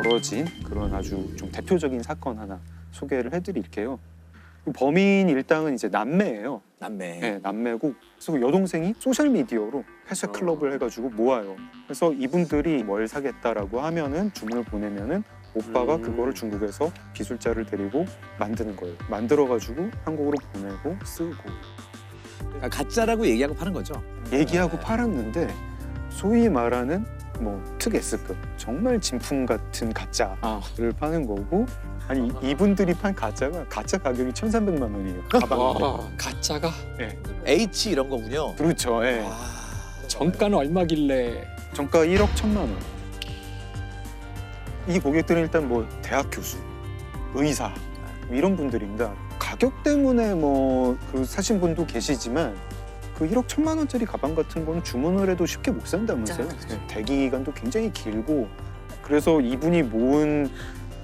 벌어진 그런 아주 좀 대표적인 사건 하나 소개를 해드릴게요. 범인 일당은 이제 남매예요. 남매. 네, 남매고 그래서 여동생이 소셜 미디어로 회색 클럽을 해가지고 모아요. 그래서 이분들이 뭘 사겠다라고 하면은 주문을 보내면은 오빠가 그거를 중국에서 기술자를 데리고 만드는 거예요. 만들어가지고 한국으로 보내고 쓰고 그러니까 가짜라고 얘기하고 파는 거죠. 얘기하고 팔았는데 소위 말하는 뭐 특 S급 정말 진품 같은 가짜를 파는 거고 아니 이분들이 판 가짜가 가짜 가격이 1,300만 원이에요. 가방인데. 가짜가 H 이런 거군요. 그렇죠. 예. 정가는 얼마길래? 정가 1억 1,000만 원. 이 고객들은 일단 뭐 대학 교수, 의사 이런 분들입니다. 가격 때문에 뭐 그 사신 분도 계시지만 그 1억 1,000만 원짜리 가방 같은 건 주문을 해도 쉽게 못 산다면서요. 네, 대기 기간도 굉장히 길고 그래서 이분이 모은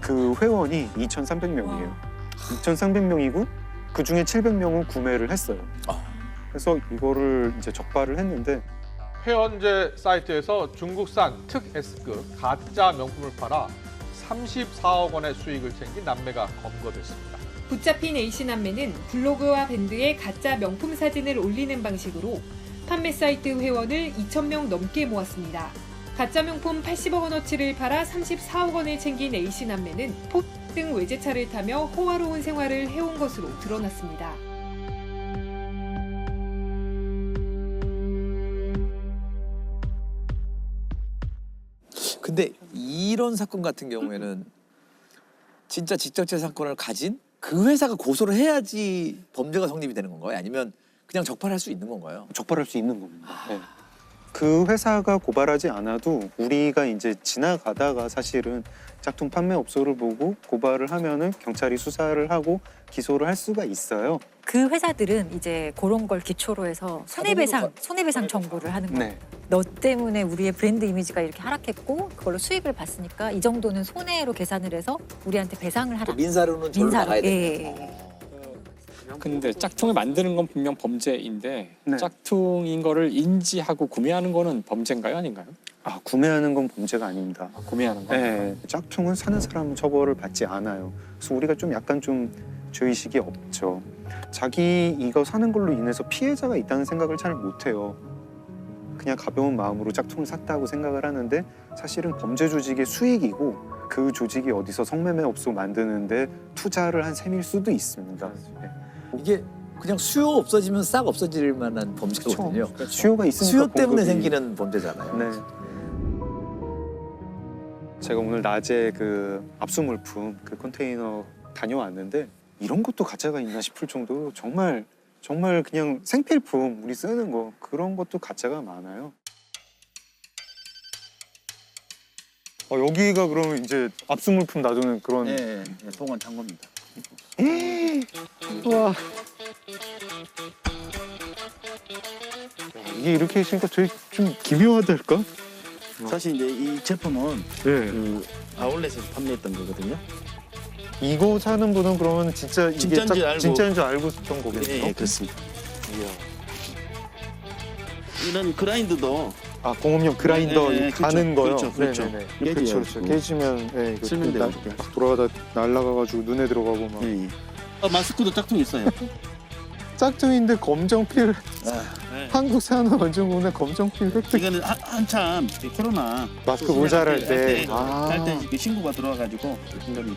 그 회원이 2,300명이에요. 2,300명이고 그 중에 700명은 구매를 했어요. 그래서 이거를 이제 적발을 했는데 회원제 사이트에서 중국산 특 S급 가짜 명품을 팔아 34억 원의 수익을 챙긴 남매가 검거됐습니다. 붙잡힌 A씨 남매는 블로그와 밴드에 가짜 명품 사진을 올리는 방식으로 판매 사이트 회원을 2,000명 넘게 모았습니다. 가짜 명품 80억 원어치를 팔아 34억 원을 챙긴 A씨 남매는 포 등 외제차를 타며 호화로운 생활을 해온 것으로 드러났습니다. 근데 이런 사건 같은 경우에는 진짜 지적재 사건을 가진 그 회사가 고소를 해야지 범죄가 성립이 되는 건가요? 아니면 그냥 적발할 수 있는 건가요? 적발할 수 있는 겁니다. 네. 그 회사가 고발하지 않아도 우리가 이제 지나가다가 사실은 짝퉁 판매업소를 보고 고발을 하면은 경찰이 수사를 하고 기소를 할 수가 있어요. 그 회사들은 이제 그런 걸 기초로 해서 손해배상 청구를 하는 거예요. 네. 너 때문에 우리의 브랜드 이미지가 이렇게 하락했고 그걸로 수익을 봤으니까 이 정도는 손해로 계산을 해서 우리한테 배상을 하라. 민사로는 절로 나가야 예. 돼요. 근데 짝퉁을 만드는 건 분명 범죄인데 네. 짝퉁인 거를 인지하고 구매하는 거는 범죄인가요, 아닌가요? 아, 구매하는 건 범죄가 아닙니다. 구매하는 거. 네, 짝퉁은 사는 사람은 처벌을 받지 않아요. 그래서 우리가 좀 약간 좀 죄의식이 없죠. 자기 이거 사는 걸로 인해서 피해자가 있다는 생각을 잘 못해요. 그냥 가벼운 마음으로 짝퉁을 샀다고 생각을 하는데 사실은 범죄 조직의 수익이고 그 조직이 어디서 성매매업소 만드는데 투자를 한 셈일 수도 있습니다. 네. 이게 그냥 수요 없어지면 싹 없어질 만한 범죄거든요. 그렇죠. 수요가 있으니까 수요 때문에 공급이... 생기는 범죄잖아요. 네. 제가 오늘 낮에 그 압수물품 그 컨테이너 다녀왔는데 이런 것도 가짜가 있나 싶을 정도로 정말 그냥 생필품 우리 쓰는 거 그런 것도 가짜가 많아요. 여기가 그러면 이제 압수물품 놔두는 그런 네, 동원 창고입니다. 와. 이게 이렇게 있으니까 되게 좀 기묘하달까? 사실 이제 이 제품은 네. 그 아울렛에서 판매했던 거거든요. 이거 사는 분은 그러면 진짜 이게 진짜인 줄 알고 썼던 거겠네요? 예, 그렇습니다. 이런 그라인더도 공업용 그라인더 가는 거요? 그렇죠. 그렇죠. 깨지면 쓸면 돼요. 이렇게. 막 돌아가다 날아가가지고 눈에 들어가고 막. 예. 마스크도 짝퉁 있어요. 짝퉁인데 검정필 네. 한국산업 원중국내 검정필 획득. 이거는 한참 코로나 마스크 모자랄 때. 할때 신고가 들어와가지고 이거는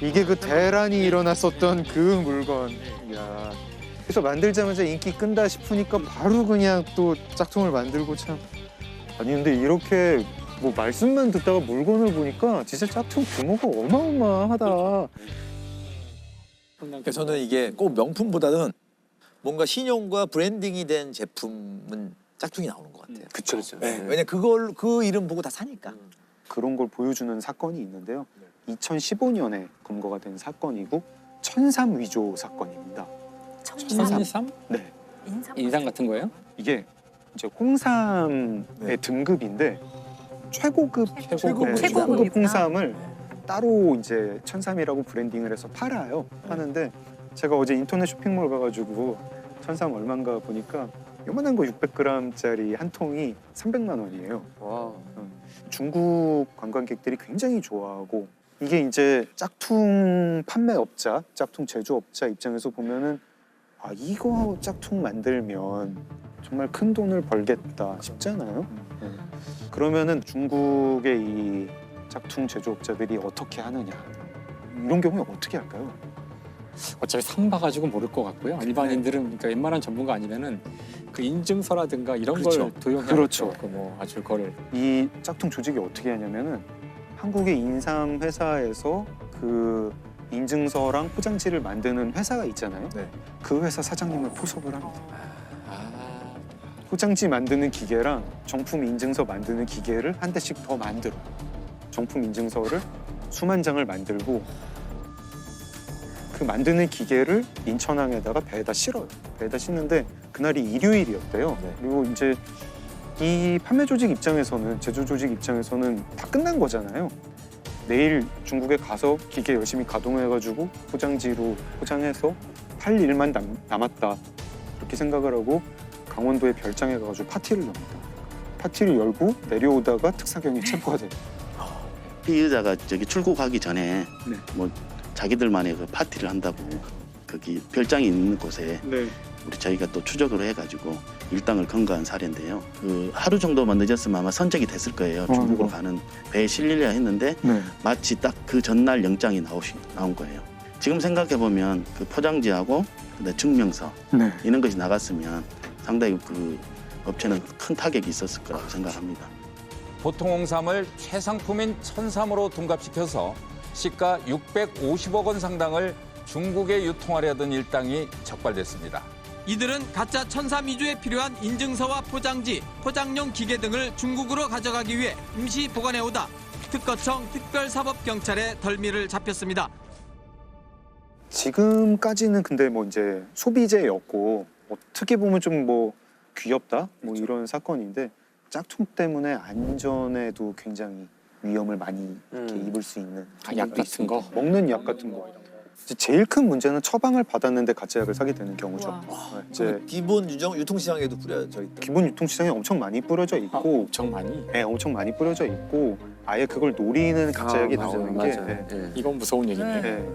이게 그 대란이 일어났었던 그 물건. 이야. 그래서 만들자마자 인기 끈다 싶으니까 바로 그냥 또 짝퉁을 만들고 참. 아니 근데 이렇게 뭐 말씀만 듣다가 물건을 보니까 진짜 짝퉁 규모가 어마어마하다. 그러니까 저는 이게 꼭 명품보다는 뭔가 신용과 브랜딩이 된 제품은 짝퉁이 나오는 것 같아요. 그쵸. 네. 왜냐 그 이름 보고 다 사니까. 그런 걸 보여주는 사건이 있는데요. 2015년에 검거가 된 사건이고 천삼 위조 사건입니다. 천삼? 네. 인삼 같은 거예요? 이게 이제 홍삼의 등급인데 최고급 최고급이구나. 홍삼을 따로 이제 천삼이라고 브랜딩을 해서 팔아요. 하는데 제가 어제 인터넷 쇼핑몰 가가지고 천삼 얼마인가 보니까 요만한 거 600g짜리 한 통이 300만 원이에요. 와. 중국 관광객들이 굉장히 좋아하고 이게 이제 짝퉁 판매업자, 짝퉁 제조업자 입장에서 보면은 아 이거 짝퉁 만들면 정말 큰 돈을 벌겠다 싶잖아요. 그러면은 중국의 이 짝퉁 제조업자들이 어떻게 하느냐 이런 경우에 어떻게 할까요? 어차피 상 봐가지고 모를 것 같고요. 일반인들은 그러니까 웬만한 전문가 아니면은 그 인증서라든가 이런 그렇죠. 걸 도용해야 그렇죠. 뭐 아주 그걸 이 짝퉁 조직이 어떻게 하냐면은 한국의 인삼 회사에서 그 인증서랑 포장지를 만드는 회사가 있잖아요. 네. 그 회사 사장님을 포섭을 합니다. 아, 포장지 만드는 기계랑 정품 인증서 만드는 기계를 한 대씩 더 만들어. 정품 인증서를 수만 장을 만들고 그 만드는 기계를 인천항에다가 배에다 실어요. 배에다 싣는데 그날이 일요일이었대요. 네. 그리고 이제 이 판매 조직 입장에서는 제조 조직 입장에서는 다 끝난 거잖아요. 내일 중국에 가서 기계 열심히 가동해가지고 포장지로 포장해서 할 일만 남았다 그렇게 생각을 하고 강원도에 별장에 가가지고 파티를 엽니다. 파티를 열고 내려오다가 특사경에 체포가 돼요. 피의자가 저기 출국하기 전에 네. 뭐 자기들만의 그 파티를 한다고 거기 별장이 있는 곳에 네. 우리 저희가 또 추적을 해가지고 일당을 검거한 사례인데요. 그 하루 정도만 늦었으면 아마 선적이 됐을 거예요. 중국으로 가는 배에 실리려 했는데 네. 마치 딱 그 전날 영장이 나온 거예요. 지금 생각해 보면 그 포장지하고 그다음에 증명서 네. 이런 것이 나갔으면 상당히 그 업체는 큰 타격이 있었을 거라고 생각합니다. 보통 홍삼을 최상품인 천삼으로 둔갑시켜서 시가 650억 원 상당을 중국에 유통하려던 일당이 적발됐습니다. 이들은 가짜 천삼 이주에 필요한 인증서와 포장지, 포장용 기계 등을 중국으로 가져가기 위해 임시 보관해오다 특거청 특별사법경찰에 덜미를 잡혔습니다. 지금까지는 근데 뭐 이제 소비재였고 어떻게 보면 좀 뭐 귀엽다 뭐 이런 사건인데 짝퉁 때문에 안전에도 굉장히 위험을 많이 이렇게 입을 수 있는 약 같은 거. 먹는 약 같은 거. 이제 제일 큰 문제는 처방을 받았는데 가짜 약을 사게 되는 경우죠. 우와. 네, 이제 기본 유통시장에도 뿌려져 있다. 기본 유통시장에 엄청 많이 뿌려져 있고, 엄청 많이. 네, 엄청 많이 뿌려져 있고, 아예 그걸 노리는 가짜 약이 나오는 게 네, 이건 무서운 얘기네. 네,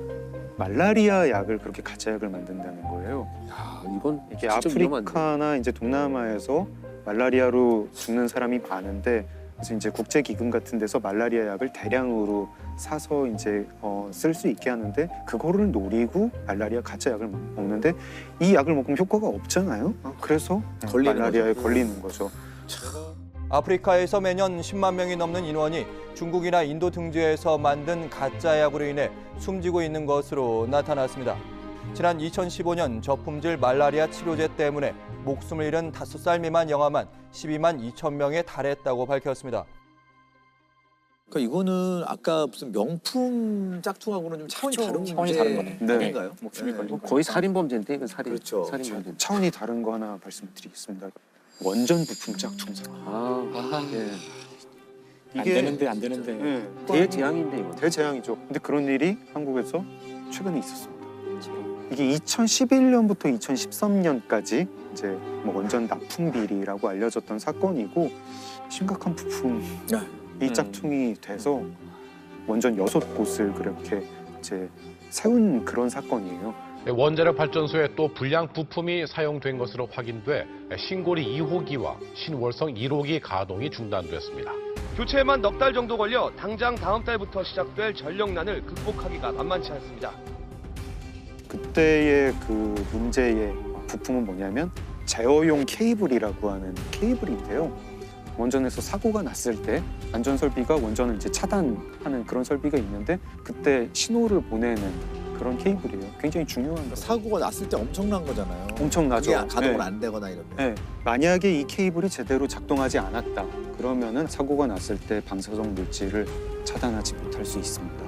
말라리아 약을 그렇게 가짜 약을 만든다는 거예요. 야, 이건 이게 진짜 위험한데. 아프리카나 이제 동남아에서 말라리아로 죽는 사람이 많은데 그래서 이제 국제기금 같은 데서 말라리아 약을 대량으로 사서 이제 쓸 수 있게 하는데 그거를 노리고 말라리아 가짜 약을 먹는데 이 약을 먹으면 효과가 없잖아요. 그래서 걸리는 말라리아에 거죠. 걸리는 거죠. 아프리카에서 매년 10만 명이 넘는 인원이 중국이나 인도 등지에서 만든 가짜 약으로 인해 숨지고 있는 것으로 나타났습니다. 지난 2015년 저품질 말라리아 치료제 때문에 목숨을 잃은 5살 미만 영아만 12만 2천 명에 달했다고 밝혔습니다. 그러니까 이거는 아까 무슨 명품 짝퉁하고는 좀 차원이 다른 차원이 다른 거네. 네. 아닌가요? 목숨이 네. 걸린 거의 살인범죄인데 이건 그렇죠. 살인범죄. 차원이 다른 거 하나 말씀드리겠습니다. 원전 부품 짝퉁 사건. 아, 예. 안 되는데 안 되는데. 예, 대재앙인데 이거. 대재앙이죠. 근데 그런 일이 한국에서 최근에 있었습니다. 이게 2011년부터 2013년까지 이제 뭐 원전 납품 비리라고 알려졌던 사건이고 심각한 부품이 짝퉁이 돼서 원전 6곳을 그렇게 이제 세운 그런 사건이에요. 원자력 발전소에 또 불량 부품이 사용된 것으로 확인돼 신고리 2호기와 신월성 1호기 가동이 중단됐습니다. 교체에만 넉 달 정도 걸려 당장 다음 달부터 시작될 전력난을 극복하기가 만만치 않습니다. 그때의 그 문제의 부품은 뭐냐면 제어용 케이블이라고 하는 케이블인데요. 원전에서 사고가 났을 때 안전 설비가 원전을 이제 차단하는 그런 설비가 있는데 그때 신호를 보내는 그런 케이블이에요. 굉장히 중요한 거. 사고가 났을 때 엄청난 거잖아요. 엄청나죠. 그게 가동을 네. 안 되거나 이러면. 네. 만약에 이 케이블이 제대로 작동하지 않았다. 그러면은 사고가 났을 때 방사성 물질을 차단하지 못할 수 있습니다.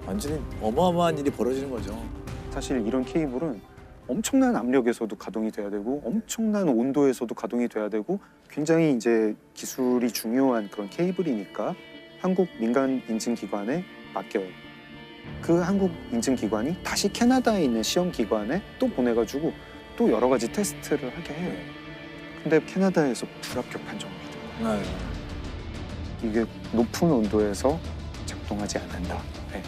완전히 어마어마한 일이 벌어지는 거죠. 사실 이런 케이블은 엄청난 압력에서도 가동이 돼야 되고 엄청난 온도에서도 가동이 돼야 되고 굉장히 이제 기술이 중요한 그런 케이블이니까 한국 민간 인증기관에 맡겨요. 그 한국 인증기관이 다시 캐나다에 있는 시험기관에 또 보내가지고 또 여러 가지 테스트를 하게 해요. 근데 캐나다에서 불합격 판정을 받은 거예요. 네. 이게 높은 온도에서 작동하지 않는다. 네.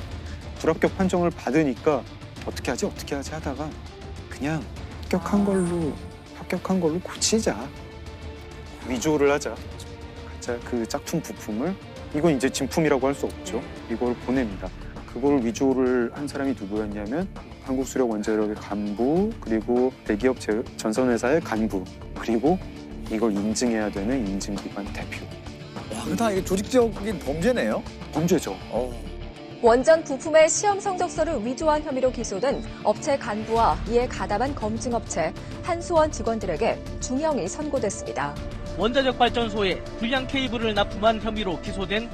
불합격 판정을 받으니까 어떻게 하지 하다가 그냥 합격한 걸로 고치자. 위조를 하자. 가짜 그 짝퉁 부품을 이건 이제 진품이라고 할 수 없죠. 이걸 보냅니다. 그걸 위조를 한 사람이 누구였냐면 한국수력원자력의 간부, 그리고 대기업 전선회사의 간부, 그리고 이걸 인증해야 되는 인증기관 대표. 와, 그 다 이게 조직적인 범죄네요. 범죄죠. 원전 부품의 시험 성적서를 위조한 혐의로 기소된 업체 간부와 이에 가담한 검증업체 한수원 직원들에게 중형이 선고됐습니다. 원자력 발전소에 불량 케이블을 납품한 혐의로 기소된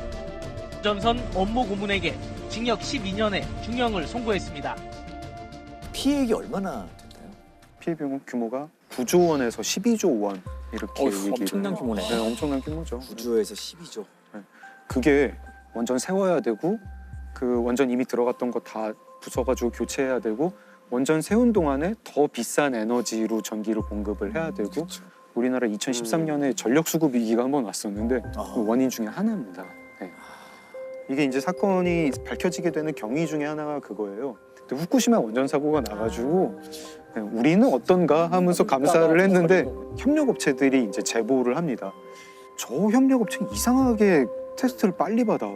전선 업무 고문에게 징역 12년의 중형을 선고했습니다. 피해액이 얼마나 됐나요? 피해 비용 규모가 9조 원에서 12조 원 이렇게 엄청난 규모네. 네, 엄청난 규모죠. 9조에서 12조. 그게 원전 세워야 되고 그 원전 이미 들어갔던 거 다 부숴가지고 교체해야 되고 원전 세운 동안에 더 비싼 에너지로 전기를 공급을 해야 되고 우리나라 2013년에 전력 수급 위기가 한번 왔었는데 그 원인 중에 하나입니다. 네. 이게 이제 사건이 밝혀지게 되는 경위 중에 하나가 그거예요. 근데 후쿠시마 원전 사고가 나가지고 네, 우리는 어떤가 하면서 감사를 했는데 협력업체들이 이제 제보를 합니다. 저 협력업체 이상하게 테스트를 빨리 받아.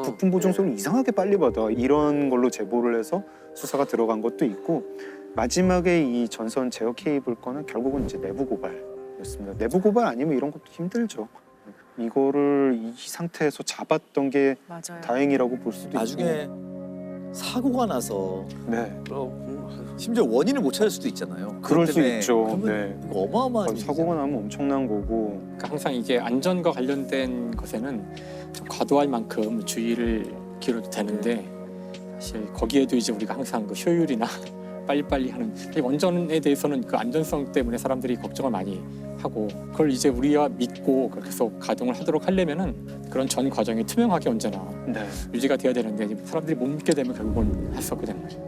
부품 보증서를 이상하게 빨리 받아. 이런 걸로 제보를 해서 수사가 들어간 것도 있고 마지막에 이 전선 제어 케이블 건은 결국은 이제 내부 고발이었습니다. 내부 고발 아니면 이런 것도 힘들죠. 이거를 이 상태에서 잡았던 게 맞아요. 다행이라고 볼 수도 나중에 있고. 사고가 나서 네. 심지어 원인을 못 찾을 수도 있잖아요. 그럴 수 때문에 있죠. 그러면 네. 이거 어마어마한 사고가 나면 엄청난 거고. 그러니까 항상 이게 안전과 관련된 것에는 좀 과도할 만큼 주의를 기울여도 되는데 사실 거기에도 이제 우리가 항상 그 효율이나 빨리빨리 하는 원전에 대해서는 그 안전성 때문에 사람들이 걱정을 많이 하고 그걸 이제 우리가 믿고 계속 가동을 하도록 하려면은 그런 전 과정이 투명하게 언제나 네. 유지가 돼야 되는데 사람들이 못 믿게 되면 결국은 할 수 없게 되는 거죠.